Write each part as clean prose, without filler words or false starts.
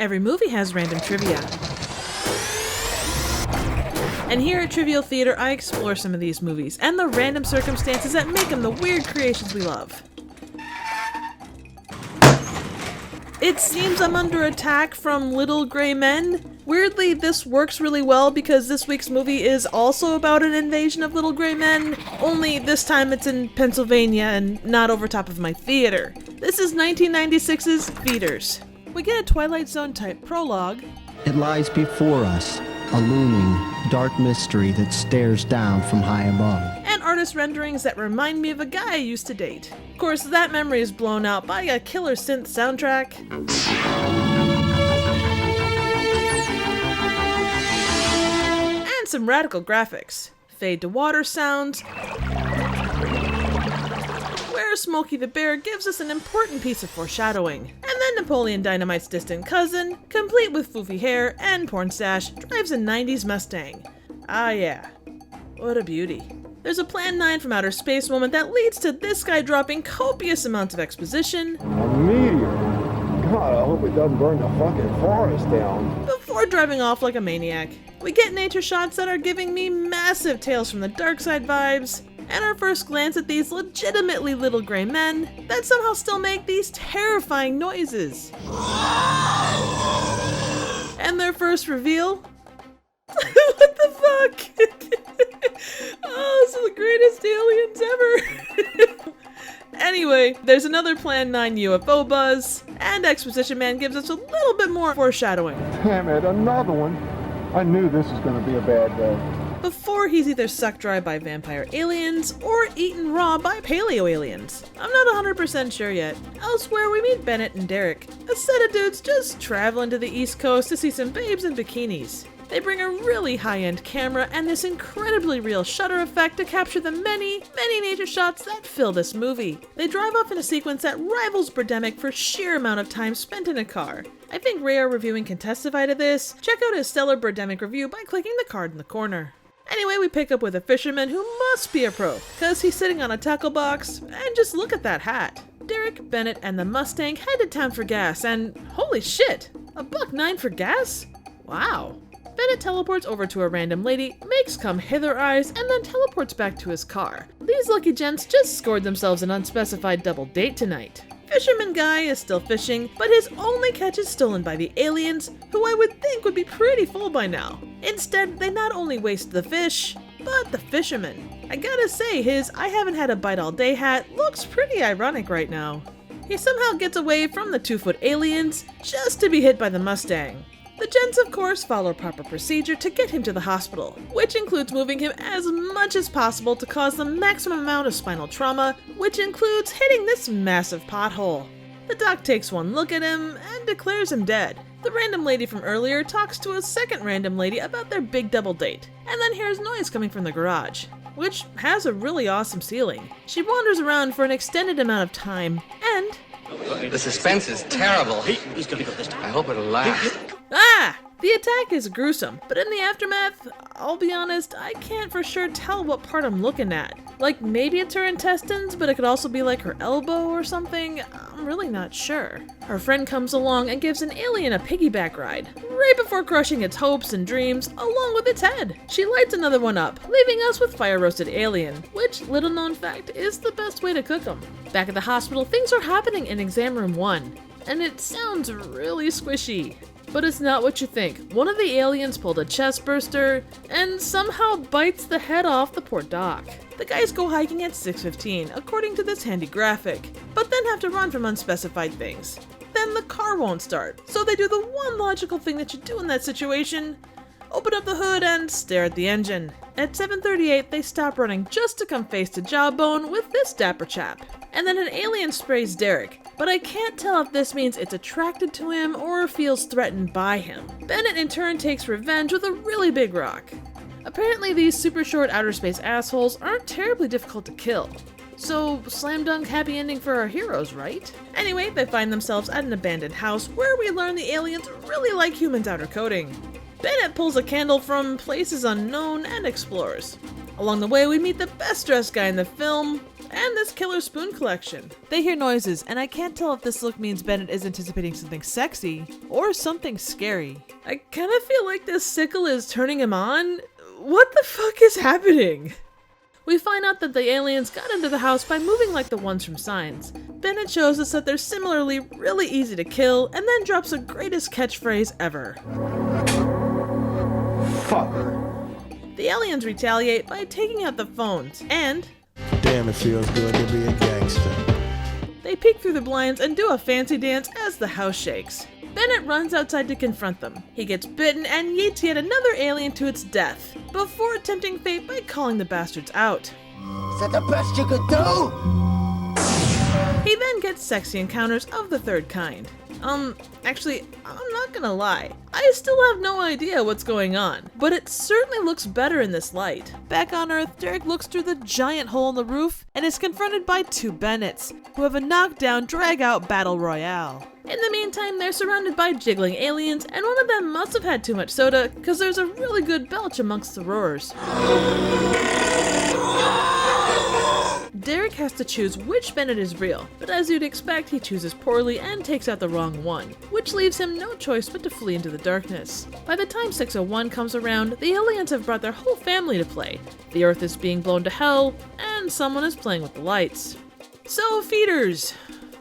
Every movie has random trivia. And here at Trivial Theater, I explore some of these movies and the random circumstances that make them the weird creations we love. It seems I'm under attack from little gray men. Weirdly, this works really well because this week's movie is also about an invasion of little gray men, only this time it's in Pennsylvania and not over top of my theater. This is 1996's Feeders. We get a Twilight Zone type prologue. It lies before us, a looming, dark mystery that stares down from high above. And artist renderings that remind me of a guy I used to date. Of course, that memory is blown out by a killer synth soundtrack. And some radical graphics. Fade to water sounds, where Smokey the Bear gives us an important piece of foreshadowing. And then Napoleon Dynamite's distant cousin, complete with foofy hair and porn stash, drives a 90s Mustang. Ah yeah, what a beauty. There's a Plan 9 from outer space moment that leads to this guy dropping copious amounts of exposition. A meteor? God, I hope it doesn't burn the fucking forest down. Before driving off like a maniac. We get nature shots that are giving me massive Tales from the Dark Side vibes, and our first glance at these legitimately little gray men that somehow still make these terrifying noises. And their first reveal? What the fuck? Oh, this is the greatest aliens ever. Anyway, there's another Plan 9 UFO buzz, and Exposition Man gives us a little bit more foreshadowing. Damn it, another one. I knew this was gonna be a bad day. Before he's either sucked dry by vampire aliens or eaten raw by paleo aliens. I'm not 100% sure yet. Elsewhere, we meet Bennett and Derek, a set of dudes just traveling to the East Coast to see some babes in bikinis. They bring a really high-end camera and this incredibly real shutter effect to capture the many, many nature shots that fill this movie. They drive off in a sequence that rivals Birdemic for sheer amount of time spent in a car. I think Ray, our reviewing, can testify to this. Check out his stellar Birdemic review by clicking the card in the corner. Anyway, we pick up with a fisherman who must be a pro, cause he's sitting on a tackle box, and just look at that hat. Derek, Bennett, and the Mustang head to town for gas, and holy shit, $1.09 for gas? Wow. Bennett teleports over to a random lady, makes come hither eyes, and then teleports back to his car. These lucky gents just scored themselves an unspecified double date tonight. Fisherman guy is still fishing, but his only catch is stolen by the aliens, who I would think would be pretty full by now. Instead, they not only waste the fish, but the fisherman. I gotta say, his I haven't had a bite all day hat looks pretty ironic right now. He somehow gets away from the 2-foot aliens, just to be hit by the Mustang. The gents, of course, follow proper procedure to get him to the hospital, which includes moving him as much as possible to cause the maximum amount of spinal trauma, which includes hitting this massive pothole. The doc takes one look at him and declares him dead. The random lady from earlier talks to a second random lady about their big double date, and then hears noise coming from the garage, which has a really awesome ceiling. She wanders around for an extended amount of time, and... The suspense is terrible. He's gonna go this time. I hope it'll last. Ah! The attack is gruesome, but in the aftermath, I'll be honest, I can't for sure tell what part I'm looking at. Like, maybe it's her intestines, but it could also be like her elbow or something. I'm really not sure. Her friend comes along and gives an alien a piggyback ride, right before crushing its hopes and dreams, along with its head. She lights another one up, leaving us with fire-roasted alien, which, little known fact, is the best way to cook them. Back at the hospital, things are happening in exam room 1, and it sounds really squishy. But it's not what you think. One of the aliens pulled a chest burster and somehow bites the head off the poor doc. The guys go hiking at 6:15, according to this handy graphic, but then have to run from unspecified things. Then the car won't start, so they do the one logical thing that you do in that situation: open up the hood and stare at the engine. At 7:38, they stop running just to come face to Jawbone with this dapper chap. And then an alien sprays Derek, but I can't tell if this means it's attracted to him or feels threatened by him. Bennett in turn takes revenge with a really big rock. Apparently these super short outer space assholes aren't terribly difficult to kill. So, slam dunk happy ending for our heroes, right? Anyway, they find themselves at an abandoned house where we learn the aliens really like humans' outer coating. Bennett pulls a candle from places unknown and explores. Along the way, we meet the best dressed guy in the film, and this killer spoon collection. They hear noises, and I can't tell if this look means Bennett is anticipating something sexy or something scary. I kind of feel like this sickle is turning him on. What the fuck is happening? We find out that the aliens got into the house by moving like the ones from Signs. Bennett shows us that they're similarly really easy to kill, and then drops the greatest catchphrase ever. Fuck. The aliens retaliate by taking out the phones, and Damn, it feels good to be a gangster. they peek through the blinds and do a fancy dance as the house shakes. Bennett runs outside to confront them. He gets bitten and yeets yet another alien to its death, before tempting fate by calling the bastards out. Is that the best you could do? He then gets sexy encounters of the third kind. Actually, I'm not gonna lie. I still have no idea what's going on, but it certainly looks better in this light. Back on Earth, Derek looks through the giant hole in the roof and is confronted by two Bennetts, who have a knockdown, drag-out battle royale. In the meantime, they're surrounded by jiggling aliens, and one of them must have had too much soda, cause there's a really good belch amongst the roars. Derek has to choose which Bennett is real, but as you'd expect, he chooses poorly and takes out the wrong one, which leaves him no choice but to flee into the darkness. By the time 601 comes around, the aliens have brought their whole family to play. The Earth is being blown to hell, and someone is playing with the lights. So, Feeders,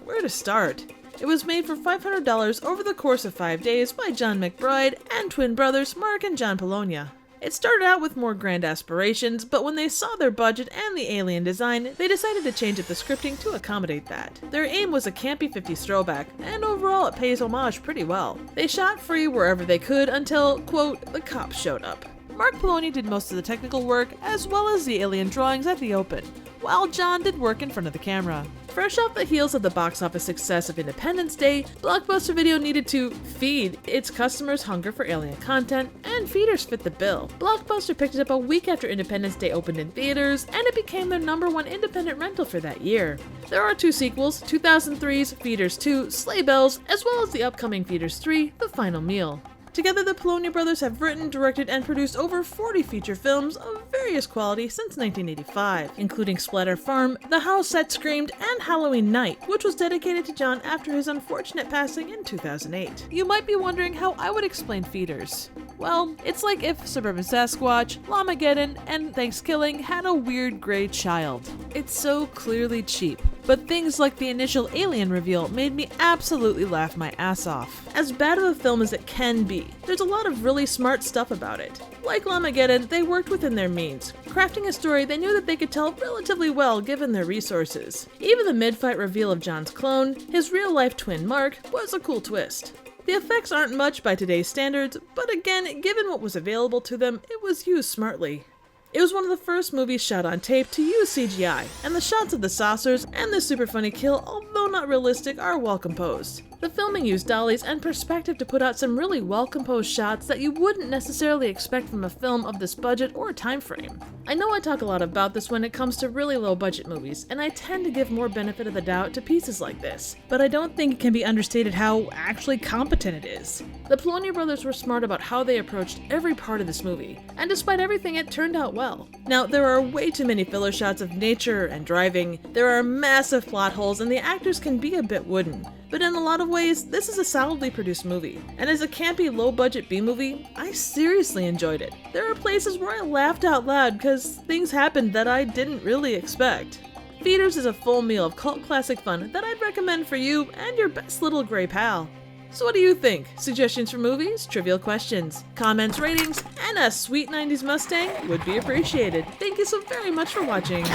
where to start? It was made for $500 over the course of 5 days by John McBride and twin brothers Mark and John Polonia. It started out with more grand aspirations, but when they saw their budget and the alien design, they decided to change up the scripting to accommodate that. Their aim was a campy 50s throwback, and overall it pays homage pretty well. They shot free wherever they could until, quote, the cops showed up. Mark Polonia did most of the technical work, as well as the alien drawings at the open, while John did work in front of the camera. Fresh off the heels of the box office success of Independence Day, Blockbuster Video needed to feed its customers' hunger for alien content, and Feeders fit the bill. Blockbuster picked it up a week after Independence Day opened in theaters, and it became their #1 independent rental for that year. There are 2 sequels, 2003's Feeders 2, Sleigh Bells, as well as the upcoming Feeders 3, The Final Meal. Together, the Polonia brothers have written, directed, and produced over 40 feature films of various quality since 1985, including Splatter Farm, The House That Screamed, and Halloween Night, which was dedicated to John after his unfortunate passing in 2008. You might be wondering how I would explain Feeders. Well, it's like if Suburban Sasquatch, Llamageddon, and Thanksgiving had a weird gray child. It's so clearly cheap, but things like the initial alien reveal made me absolutely laugh my ass off. As bad of a film as it can be, there's a lot of really smart stuff about it. Like Llamageddon, they worked within their means, crafting a story they knew that they could tell relatively well given their resources. Even the mid-fight reveal of John's clone, his real-life twin Mark, was a cool twist. The effects aren't much by today's standards, but again, given what was available to them, it was used smartly. It was one of the first movies shot on tape to use CGI, and the shots of the saucers and the super funny kill, although not realistic, are well composed. The filming used dollies and perspective to put out some really well-composed shots that you wouldn't necessarily expect from a film of this budget or time frame. I know I talk a lot about this when it comes to really low-budget movies, and I tend to give more benefit of the doubt to pieces like this, but I don't think it can be understated how actually competent it is. The Polonia brothers were smart about how they approached every part of this movie, and despite everything, it turned out well. Now, there are way too many filler shots of nature and driving, there are massive plot holes, and the actors can be a bit wooden. But in a lot of ways, this is a solidly produced movie. And as a campy, low-budget B-movie, I seriously enjoyed it. There are places where I laughed out loud because things happened that I didn't really expect. Feeders is a full meal of cult classic fun that I'd recommend for you and your best little gray pal. So what do you think? Suggestions for movies, trivial questions, comments, ratings, and a sweet 90s Mustang would be appreciated. Thank you so very much for watching.